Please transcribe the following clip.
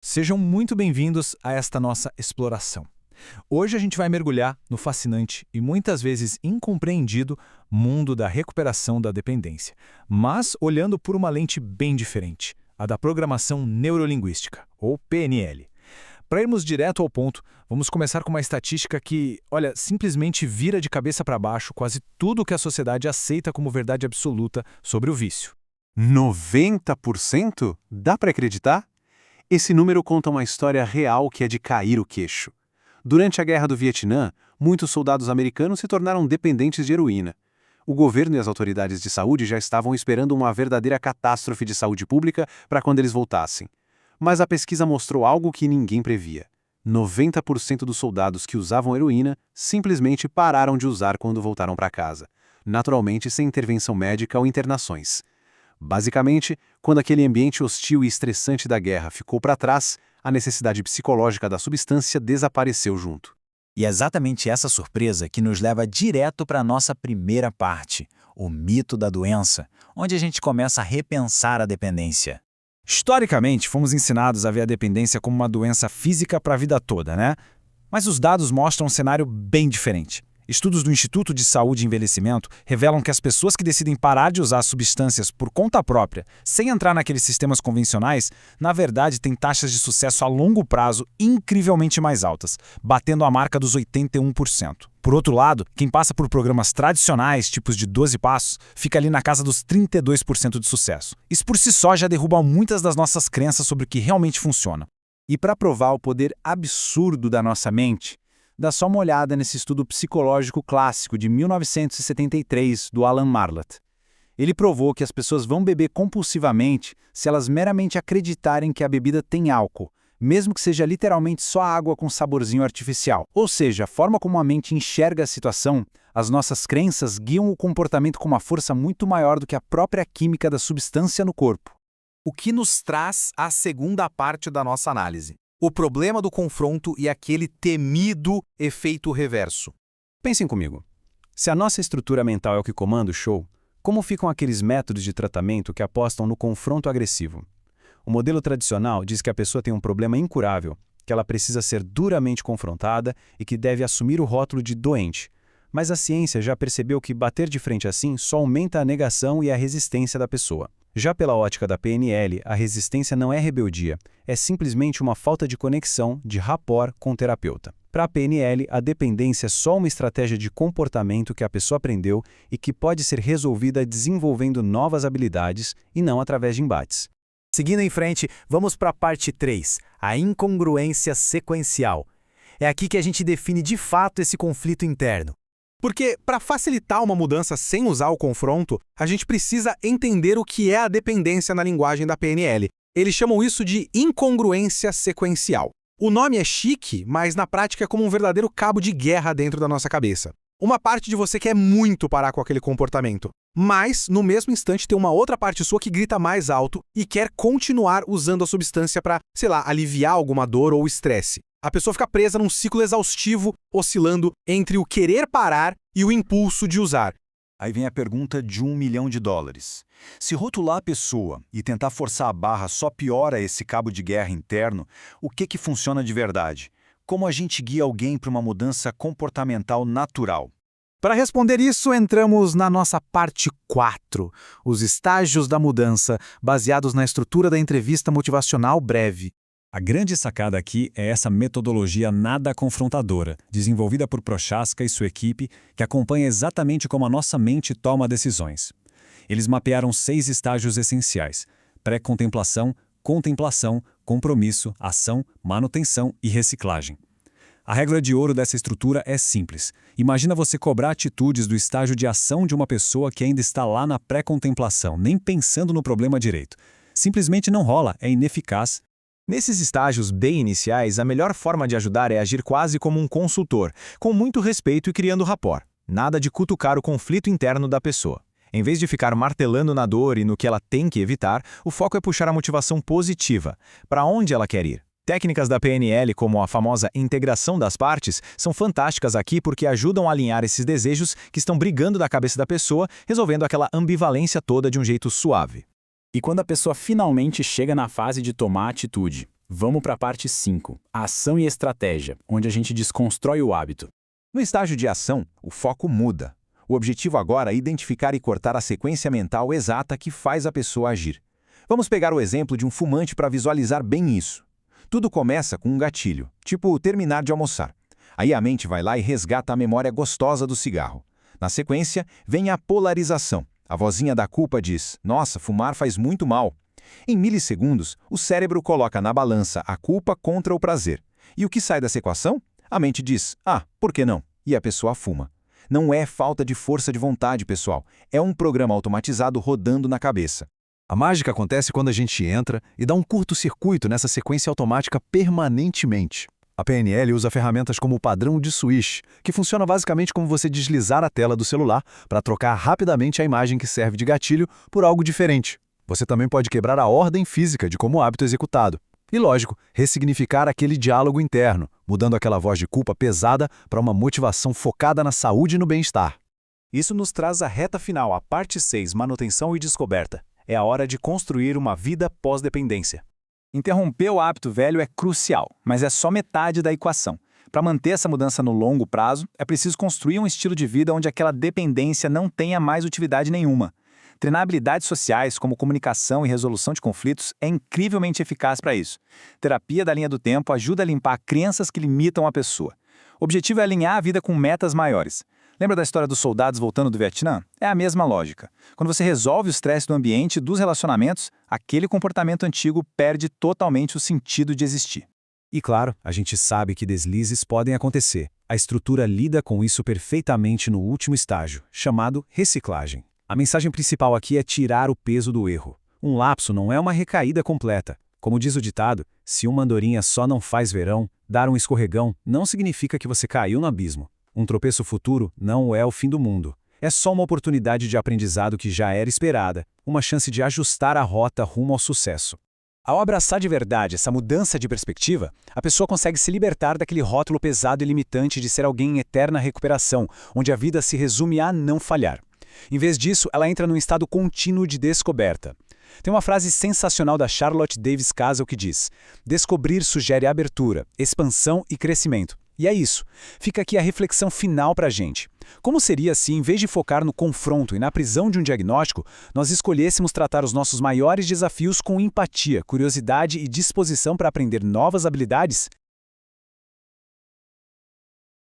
Sejam muito bem-vindos a esta nossa exploração. Hoje a gente vai mergulhar no fascinante e muitas vezes incompreendido mundo da recuperação da dependência, mas olhando por uma lente bem diferente, a da programação neurolinguística, ou PNL. Para irmos direto ao ponto, vamos começar com uma estatística que, olha, simplesmente vira de cabeça para baixo quase tudo que a sociedade aceita como verdade absoluta sobre o vício. 90%? Dá para acreditar? Esse número conta uma história real que é de cair o queixo. Durante a Guerra do Vietnã, muitos soldados americanos se tornaram dependentes de heroína. O governo e as autoridades de saúde já estavam esperando uma verdadeira catástrofe de saúde pública para quando eles voltassem. Mas a pesquisa mostrou algo que ninguém previa. 90% dos soldados que usavam heroína simplesmente pararam de usar quando voltaram para casa, naturalmente sem intervenção médica ou internações. Basicamente, quando aquele ambiente hostil e estressante da guerra ficou para trás, a necessidade psicológica da substância desapareceu junto. E é exatamente essa surpresa que nos leva direto para a nossa primeira parte, o mito da doença, onde a gente começa a repensar a dependência. Historicamente, fomos ensinados a ver a dependência como uma doença física para a vida toda, né? Mas os dados mostram um cenário bem diferente. Estudos do Instituto de Saúde e Envelhecimento revelam que as pessoas que decidem parar de usar substâncias por conta própria, sem entrar naqueles sistemas convencionais, na verdade têm taxas de sucesso a longo prazo incrivelmente mais altas, batendo a marca dos 81%. Por outro lado, quem passa por programas tradicionais, tipos de 12 passos, fica ali na casa dos 32% de sucesso. Isso por si só já derruba muitas das nossas crenças sobre o que realmente funciona. E para provar o poder absurdo da nossa mente, dá só uma olhada nesse estudo psicológico clássico de 1973 do Alan Marlatt. Ele provou que as pessoas vão beber compulsivamente se elas meramente acreditarem que a bebida tem álcool, mesmo que seja literalmente só água com saborzinho artificial. Ou seja, a forma como a mente enxerga a situação, as nossas crenças guiam o comportamento com uma força muito maior do que a própria química da substância no corpo. O que nos traz à segunda parte da nossa análise. O problema do confronto e aquele temido efeito reverso. Pensem comigo. Se a nossa estrutura mental é o que comanda o show, como ficam aqueles métodos de tratamento que apostam no confronto agressivo? O modelo tradicional diz que a pessoa tem um problema incurável, que ela precisa ser duramente confrontada e que deve assumir o rótulo de doente. Mas a ciência já percebeu que bater de frente assim só aumenta a negação e a resistência da pessoa. Já pela ótica da PNL, a resistência não é rebeldia, é simplesmente uma falta de conexão, de rapport com o terapeuta. Para a PNL, a dependência é só uma estratégia de comportamento que a pessoa aprendeu e que pode ser resolvida desenvolvendo novas habilidades e não através de embates. Seguindo em frente, vamos para a parte 3, a incongruência sequencial. É aqui que a gente define de fato esse conflito interno. Porque, para facilitar uma mudança sem usar o confronto, a gente precisa entender o que é a dependência na linguagem da PNL. Eles chamam isso de incongruência sequencial. O nome é chique, mas na prática é como um verdadeiro cabo de guerra dentro da nossa cabeça. Uma parte de você quer muito parar com aquele comportamento, mas, no mesmo instante, tem uma outra parte sua que grita mais alto e quer continuar usando a substância para, aliviar alguma dor ou estresse. A pessoa fica presa num ciclo exaustivo, oscilando entre o querer parar e o impulso de usar. Aí vem a pergunta de $1 milhão. Se rotular a pessoa e tentar forçar a barra só piora esse cabo de guerra interno, o que funciona de verdade? Como a gente guia alguém para uma mudança comportamental natural? Para responder isso, entramos na nossa parte 4, os estágios da mudança, baseados na estrutura da entrevista motivacional breve. A grande sacada aqui é essa metodologia nada confrontadora, desenvolvida por Prochaska e sua equipe, que acompanha exatamente como a nossa mente toma decisões. Eles mapearam 6 estágios essenciais: pré-contemplação, contemplação, compromisso, ação, manutenção e reciclagem. A regra de ouro dessa estrutura é simples. Imagina você cobrar atitudes do estágio de ação de uma pessoa que ainda está lá na pré-contemplação, nem pensando no problema direito. Simplesmente não rola, é ineficaz. Nesses estágios bem iniciais, a melhor forma de ajudar é agir quase como um consultor, com muito respeito e criando rapport. Nada de cutucar o conflito interno da pessoa. Em vez de ficar martelando na dor e no que ela tem que evitar, o foco é puxar a motivação positiva. Para onde ela quer ir? Técnicas da PNL, como a famosa integração das partes, são fantásticas aqui porque ajudam a alinhar esses desejos que estão brigando da cabeça da pessoa, resolvendo aquela ambivalência toda de um jeito suave. E quando a pessoa finalmente chega na fase de tomar atitude, Vamos para a parte 5, ação e estratégia, onde a gente desconstrói o hábito. No estágio de ação, o foco muda. O objetivo agora é identificar e cortar a sequência mental exata que faz a pessoa agir. Vamos pegar o exemplo de um fumante para visualizar bem isso. Tudo começa com um gatilho, tipo terminar de almoçar. Aí a mente vai lá e resgata a memória gostosa do cigarro. Na sequência, vem a polarização. A vozinha da culpa diz: "Nossa, fumar faz muito mal." Em milissegundos, o cérebro coloca na balança a culpa contra o prazer. E o que sai dessa equação? A mente diz: "Ah, por que não?" E a pessoa fuma. Não é falta de força de vontade, pessoal. É um programa automatizado rodando na cabeça. A mágica acontece quando a gente entra e dá um curto-circuito nessa sequência automática permanentemente. A PNL usa ferramentas como o padrão de Swish, que funciona basicamente como você deslizar a tela do celular para trocar rapidamente a imagem que serve de gatilho por algo diferente. Você também pode quebrar a ordem física de como o hábito é executado. E, lógico, ressignificar aquele diálogo interno, mudando aquela voz de culpa pesada para uma motivação focada na saúde e no bem-estar. Isso nos traz à reta final, a parte 6, manutenção e descoberta. É a hora de construir uma vida pós-dependência. Interromper o hábito velho é crucial, mas é só metade da equação. Para manter essa mudança no longo prazo, é preciso construir um estilo de vida onde aquela dependência não tenha mais utilidade nenhuma. Treinar habilidades sociais, como comunicação e resolução de conflitos, é incrivelmente eficaz para isso. Terapia da linha do tempo ajuda a limpar crenças que limitam a pessoa. O objetivo é alinhar a vida com metas maiores. Lembra da história dos soldados voltando do Vietnã? É a mesma lógica. Quando você resolve o estresse do ambiente e dos relacionamentos, aquele comportamento antigo perde totalmente o sentido de existir. E claro, a gente sabe que deslizes podem acontecer. A estrutura lida com isso perfeitamente no último estágio, chamado reciclagem. A mensagem principal aqui é tirar o peso do erro. Um lapso não é uma recaída completa. Como diz o ditado, se uma andorinha só não faz verão, dar um escorregão não significa que você caiu no abismo. Um tropeço futuro não é o fim do mundo. É só uma oportunidade de aprendizado que já era esperada, uma chance de ajustar a rota rumo ao sucesso. Ao abraçar de verdade essa mudança de perspectiva, a pessoa consegue se libertar daquele rótulo pesado e limitante de ser alguém em eterna recuperação, onde a vida se resume a não falhar. Em vez disso, ela entra num estado contínuo de descoberta. Tem uma frase sensacional da Charlotte Davis Castle que diz: "Descobrir sugere abertura, expansão e crescimento." E é isso. Fica aqui a reflexão final para a gente. Como seria se, em vez de focar no confronto e na prisão de um diagnóstico, nós escolhêssemos tratar os nossos maiores desafios com empatia, curiosidade e disposição para aprender novas habilidades?